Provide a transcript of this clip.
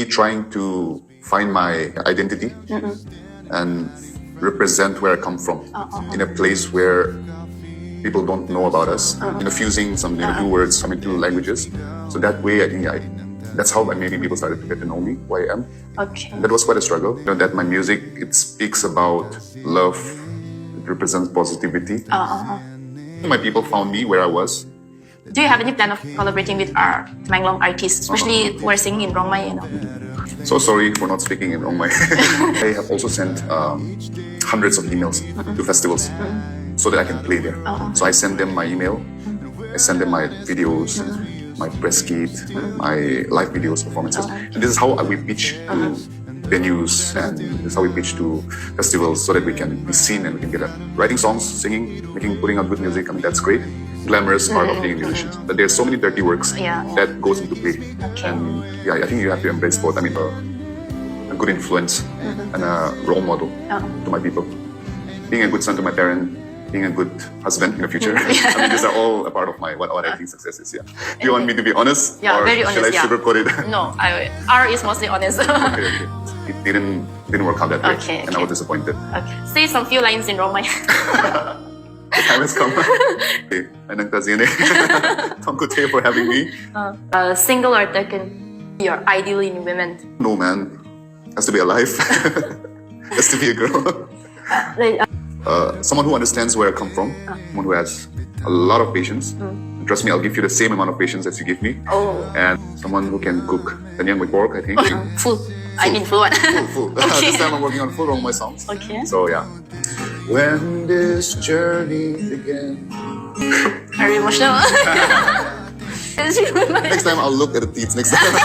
trying to find my identity and represent where I come from in a place where people don't know about us. Fusing some two words, some two languages. So that way, I think that's how maybe people started to get to know me, who I am. Okay. That was quite a struggle. That my music, it speaks about love. It represents positivity. My people found me where I was. Do you have any plan of collaborating with our Tamanglong artists, especially who are singing in Rongmai, So sorry for not speaking in Rongmai. I have also sent hundreds of emails to festivals so that I can play there. So I send them my email, I send them my videos, my press kit, my live videos, performances. And this is how we pitch to venues, and this is how we pitch to festivals so that we can be seen and we can get writing songs, singing, putting out good music. I mean, that's great. Glamorous part of being a musician. But there's so many dirty works that goes into play. And I think you have to embrace both. I mean, a good influence and a role model to my people. Being a good son to my parent, being a good husband in the future. I mean, these are all a part of my what I think success is. Do you want me to be honest? Yeah, or very honest. Should I sugarcoat it? No, R is mostly honest. Okay. It didn't work out that way, and I was disappointed. Okay. Say some few lines in Rongmai. The time has come. Anang Tazine. Thank you for having me. Single or taken, you're ideally in women. No man, has to be alive. Has to be a girl. Someone who understands where I come from. Someone who has a lot of patience. Trust me, I'll give you the same amount of patience as you give me. And someone who can cook Tanyang with pork, I think. Full. I mean full one. Full. This time I'm working on full Rongmai songs. Okay. So yeah. When this journey began. Very emotional. Next time I'll look at the teeth. Next time.